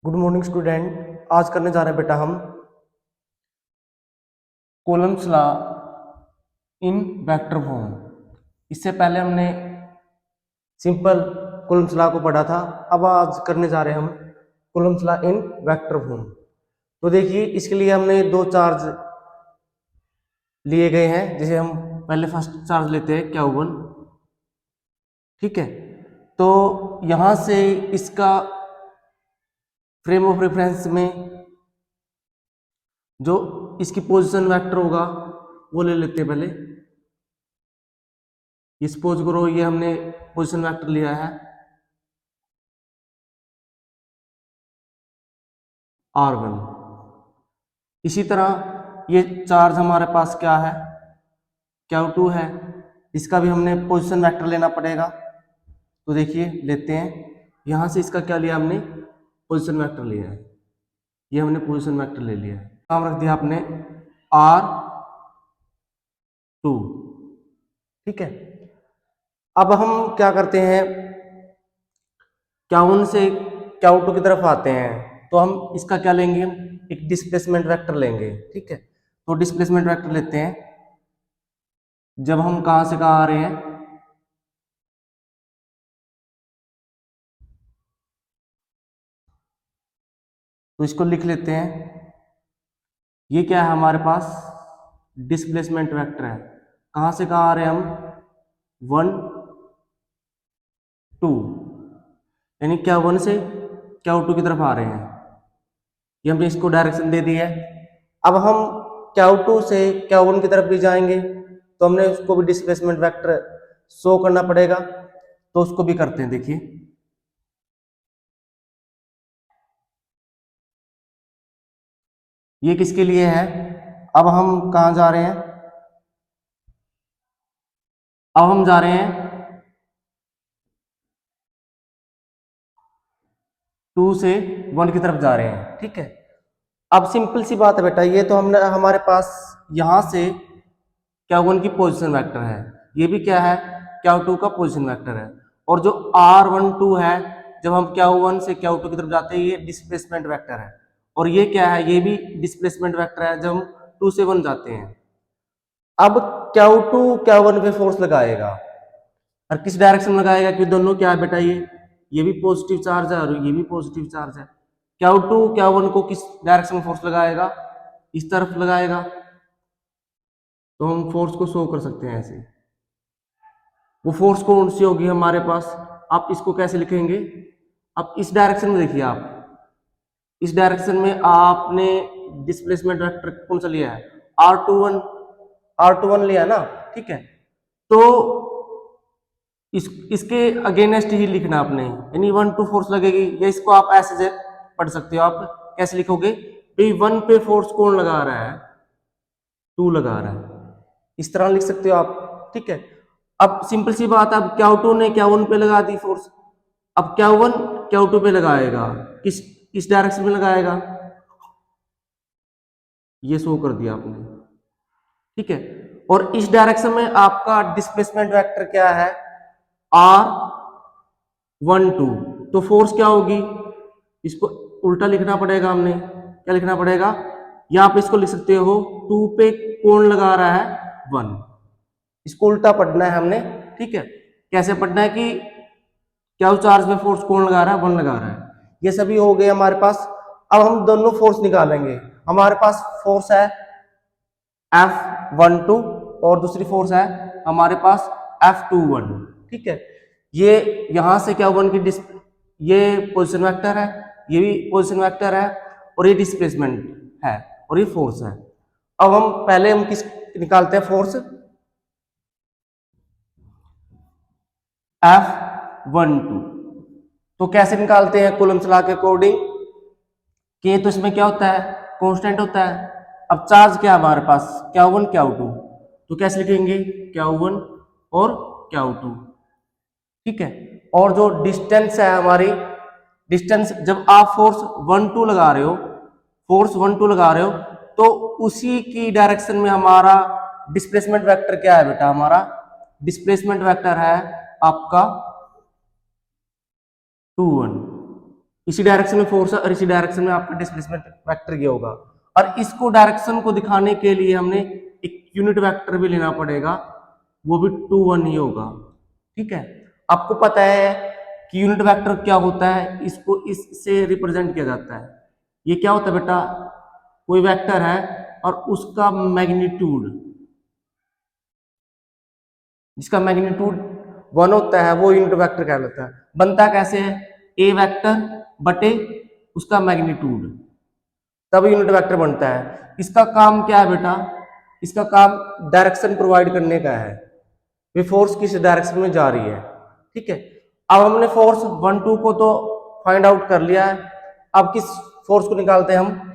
Good morning student. आज करने जा रहे हैं बेटा हम Coulomb's law in vector form. इससे पहले हमने सिंपल कूलम्ब्स लॉ को पढ़ा था। अब आज करने जा रहे हैं हम Coulomb's law in vector form. तो देखिए, इसके लिए हमने दो चार्ज लिए गए हैं। जैसे हम पहले फर्स्ट चार्ज लेते हैं Q1, ठीक है। तो यहां से इसका फ्रेम ऑफ रेफरेंस में जो इसकी पोजीशन वेक्टर होगा वो ले लेते हैं पहले। सपोज करो ये हमने पोजीशन वेक्टर लिया है R1। इसी तरह ये चार्ज हमारे पास क्या है, Q2 है। इसका भी हमने पोजीशन वेक्टर लेना पड़ेगा। तो देखिए लेते हैं, यहां से इसका क्या लिया हमने, पोजीशन वेक्टर लिया है। ये हमने पोजीशन वेक्टर ले लिया है, नाम रख दिया आपने R2, ठीक है। अब हम क्या करते हैं, Q1 से Q2 की तरफ आते हैं तो हम इसका क्या लेंगे, एक डिस्प्लेसमेंट वेक्टर लेंगे, ठीक है। तो डिस्प्लेसमेंट वेक्टर लेते हैं। जब हम कहां से कहां आ रहे हैं, तो इसको लिख लेते हैं। ये क्या है हमारे पास, डिस्प्लेसमेंट वेक्टर है। कहां से कहां आ रहे हैं हम, 1 2, यानी Q1 से Q2 की तरफ आ रहे हैं। ये हमने इसको डायरेक्शन दे दी है। अब हम Q2 से Q1 की तरफ भी जाएंगे तो हमने उसको भी डिस्प्लेसमेंट वेक्टर शो करना पड़ेगा। तो उसको भी करते हैं। देखिए ये किसके लिए है, अब हम कहां जा रहे हैं, अब हम जा रहे हैं 2 से 1 की तरफ जा रहे हैं, ठीक है। अब सिंपल सी बात है बेटा, ये तो हमने हमारे पास यहां से Q1 की पोजीशन वेक्टर है, ये भी क्या है, Q2 का पोजीशन वेक्टर है। और जो R12 है, जब हम Q1 से Q2 की तरफ जाते हैं, ये डिस्प्लेसमेंट वेक्टर है। और ये क्या है, ये भी डिस्प्लेसमेंट वेक्टर है जब हम 2 से 1 जाते हैं। अब Q2 Q1 पे फोर्स लगाएगा, और किस डायरेक्शन में लगाएगा, कि दोनों क्या है बेटा, ये भी पॉजिटिव चार्ज है और ये भी पॉजिटिव चार्ज है। Q2 Q1 को किस डायरेक्शन में फोर्स लगाएगा, इस तरफ लगाएगा। तो हम फोर्स को शो कर सकते हैं ऐसे। वो फोर्स कौन सी होगी हमारे पास, आप इसको कैसे लिखेंगे, अब इस डायरेक्शन में देखिए, आप इस डायरेक्शन में आपने डिस्प्लेसमेंट वेक्टर कौन सा लिया है, R21 लिया ना, ठीक है। तो इसके अगेंस्ट ही लिखना आपने, यानी 1 2 फोर्स लगेगी। या इसको आप ऐसे पढ़ सकते हो, आप कैसे लिखोगे, भाई 1 पे फोर्स कौन लगा रहा है, 2 लगा रहा है, इस तरह लिख सकते हो आप, ठीक है। अब सिंपल सी बात, अब Q2 ने Q1 पे लगा दी फोर्स, अब Q1 Q2 पे लगाएगा, किस डायरेक्शन में लगाएगा, ये शो कर दिया आपने, ठीक है। और इस डायरेक्शन में आपका डिस्प्लेसमेंट वेक्टर क्या है, R12। तो फोर्स क्या होगी, इसको उल्टा लिखना पड़ेगा हमने, क्या लिखना पड़ेगा, या आप इसको लिख सकते हो 2 पे कौन लगा रहा है, 1। इसको उल्टा पढ़ना है हमने, ठीक है। कैसे पढ़ना है, कि क्या चार्ज में फोर्स कौन लगा रहा है, 1 लगा रहा है। ये सभी हो गए हमारे पास। अब हम दोनों फोर्स निकालेंगे। हमारे पास फोर्स है F12 और दूसरी फोर्स है हमारे पास F21, ठीक है। ये यहां से Q1 की ये पोजीशन वेक्टर है, ये भी पोजीशन वेक्टर है, और ये डिस्प्लेसमेंट है, और ये फोर्स है। अब हम पहले हम किस निकालते हैं, फोर्स F12। तो कैसे निकालते हैं, कूलम्ब्स लॉ के अकॉर्डिंग, कि तो इसमें क्या होता है, कांस्टेंट होता है। अब चार्ज क्या है हमारे पास, Q1 Q2, तो कैसे लिखेंगे, Q1 और Q2, ठीक है। और जो डिस्टेंस है हमारी, डिस्टेंस जब आप फोर्स 1 2 लगा रहे हो, फोर्स 1 2 लगा रहे हो, तो उसी की डायरेक्शन में हमारा डिस्प्लेसमेंट वेक्टर क्या है बेटा, हमारा डिस्प्लेसमेंट वेक्टर है आपका 21, इसी डायरेक्शन में फोर्स है और इसी डायरेक्शन में आपका डिस्प्लेसमेंट वेक्टर ये होगा। और इसको डायरेक्शन को दिखाने के लिए हमने एक यूनिट वेक्टर भी लेना पड़ेगा, वो भी 2 1 ही होगा। ठीक है, आपको पता है कि यूनिट वेक्टर क्या होता है, इसको इससे रिप्रेजेंट किया जाता है। ये क्या होता है बेटा, कोई वेक्टर है और उसका मैग्नीट्यूड, जिसका मैग्नीट्यूड 1 होता है, वो यूनिट वेक्टर कहलाता है। बनता कैसे है, ए वेक्टर बटे उसका मैग्नीट्यूड, तब यूनिट वेक्टर बनता है। इसका काम क्या है बेटा, इसका काम डायरेक्शन प्रोवाइड करने का है, वे फोर्स किस डायरेक्शन में जा रही है। ठीक है, अब हमने फोर्स 1 2 को तो फाइंड आउट कर लिया है, अब किस फोर्स को निकालते हैं हम,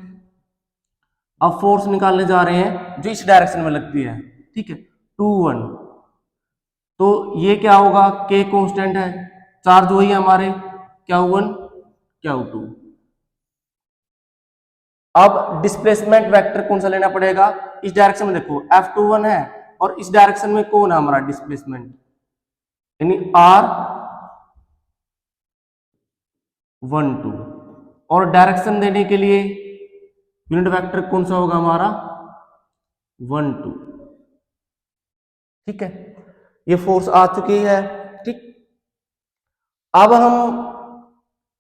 अब फोर्स निकालने जा रहे हैं जो इस डायरेक्शन में लगती है। ठीक है, 2 1, तो ये क्या होगा, के कांस्टेंट है, चार्ज वही है हमारे Q1 Q2। अब डिस्प्लेसमेंट वेक्टर कौन सा लेना पड़ेगा, इस डायरेक्शन में देखो F21 है और इस डायरेक्शन में कौन है हमारा डिस्प्लेसमेंट, यानी R12, और डायरेक्शन देने के लिए यूनिट वेक्टर कौन सा होगा हमारा 1 2। ठीक है, ये फोर्स आ चुकी है। ठीक, अब हम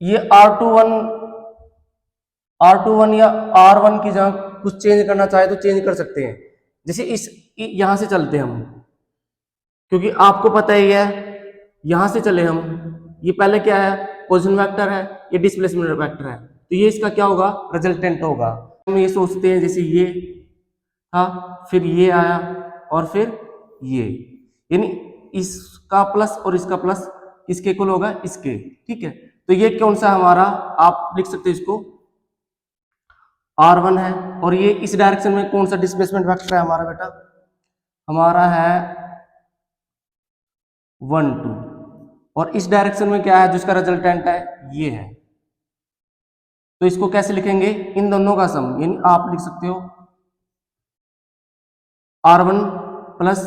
ये R21 या R1 की जगह कुछ चेंज करना चाहे तो चेंज कर सकते हैं। जैसे इस यहां से चलते हैं हम, क्योंकि आपको पता ही है यहां से चले हम, ये पहले क्या है, पोजीशन वेक्टर है, ये डिस्प्लेसमेंट वेक्टर है, तो ये इसका क्या होगा, रिजल्टेंट होगा। हम ये सोचते हैं जैसे ये था, फिर ये आया और फिर ये, यानी इसका प्लस और इसका प्लस किसके इक्वल होगा, इसके। ठीक है, तो ये कौन सा हमारा, आप लिख सकते हैं इसको R1 है, और ये इस डायरेक्शन में कौन सा डिस्प्लेसमेंट वेक्टर है हमारा बेटा, हमारा है 1 2, और इस डायरेक्शन में क्या है, जिसका रिजल्टेंट है ये है। तो इसको कैसे लिखेंगे, इन दोनों का सम, यानी आप लिख सकते हो R1 प्लस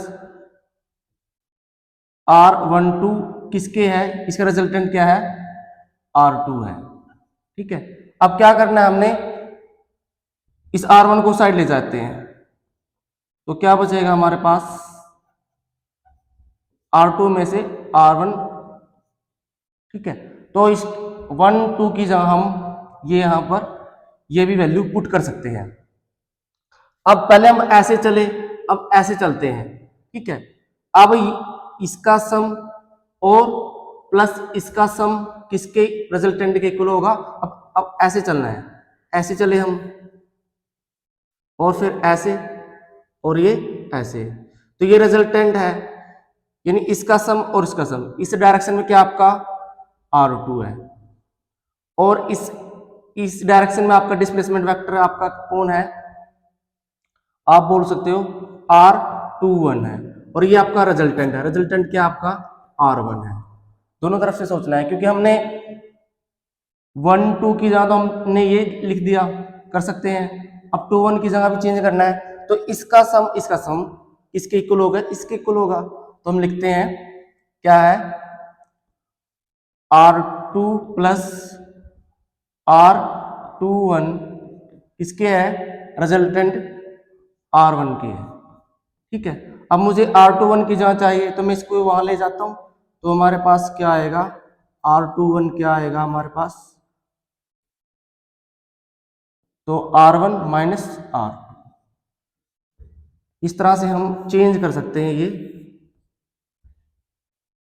R12 किसके है, इसका रिजल्टेंट क्या है, R2 है। ठीक है, अब क्या करना है हमने, इस R1 को साइड ले जाते हैं, तो क्या बचेगा हमारे पास, R2 में से R1। ठीक है, तो इस 1 2 की जगह हम ये यहां पर ये भी वैल्यू पुट कर सकते हैं। अब पहले हम ऐसे चले, अब ऐसे चलते हैं। ठीक है, अब इसका सम और प्लस इसका सम किसके रिजल्टेंट के इक्वल होगा। अब ऐसे चलना है, ऐसे चले हम, और फिर ऐसे, और ये ऐसे, तो ये रिजल्टेंट है, यानी इसका सम और इसका सम, इस डायरेक्शन में क्या आपका R2 है, और इस डायरेक्शन में आपका डिस्प्लेसमेंट वेक्टर आपका कौन है, आप बोल सकते हो R21 है, और ये आपका रिजल्टेंट है, रिजल्टेंट क्या आपका R1 है। दोनों तरफ से सोचना है, क्योंकि हमने 1 2 की जगह तो हमने ये लिख दिया, कर सकते हैं, अब 2 1 की जगह भी चेंज करना है, तो इसका सम किसके इक्वल होगा, इसके इक्वल होगा। तो हम लिखते हैं क्या है, R2 प्लस R21 किसके है, रिजल्टेंट R1 के है। ठीक है, अब मुझे R21 की जगह चाहिए, तो मैं इसको वहां ले जाता हूं, तो हमारे पास क्या आएगा, R21 क्या आएगा हमारे पास, तो R1 माइनस R2। इस तरह से हम चेंज कर सकते हैं ये।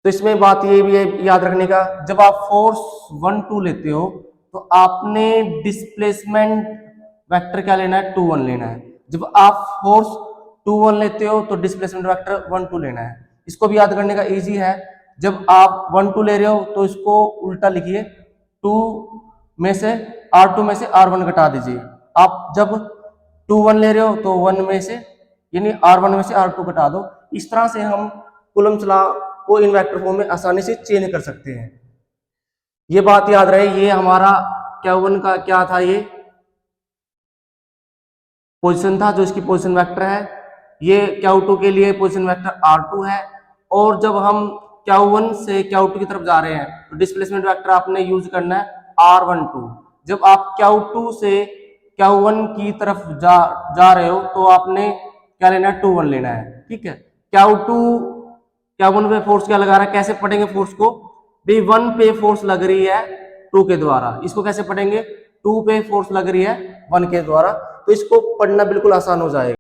तो इसमें बात ये भी है याद रखने का, जब आप फोर्स 1 2 लेते हो तो आपने डिस्प्लेसमेंट वेक्टर क्या लेना है, 2 1 लेना है। जब आप फोर्स 2 1 लेते हो तो डिस्प्लेसमेंट वेक्टर 1 2 लेना है। इसको भी याद करने का इजी है, जब आप 1 2 ले रहे हो तो इसको उल्टा लिखिए, 2 में से R2 में से R1 घटा दीजिए। आप जब 2 1 ले रहे हो तो 1 में से, यानी R1 में से R2 घटा दो। इस तरह से हम कूलम्ब्स लॉ को इन वेक्टर फॉर्म में आसानी से चेंज कर सकते हैं। ये बात याद रहे, ये हमारा Q1 का क्या था, ये पोजीशन था, जो इसकी पोजीशन वेक्टर है। ये Q2 के लिए पोजीशन वेक्टर R2 है, और जब हम Q1 से Q2 की तरफ जा रहे हैं तो डिस्प्लेसमेंट वेक्टर आपने यूज करना है R12। जब आप Q2 से Q1 की तरफ जा रहे हो तो आपने क्या लेना है, Q1 लेना है, ठीक है। Q1 पे फोर्स क्या लगा रहा है, कैसे पढ़ेंगे फोर्स को, भाई 1 पे फोर्स लग रही है 2 के द्वारा, इसको कैसे पढ़ेंगे, 2 पे फोर्स लग रही है 1 के द्वारा, तो इसको पढ़ना बिल्कुल आसान हो जाएगा।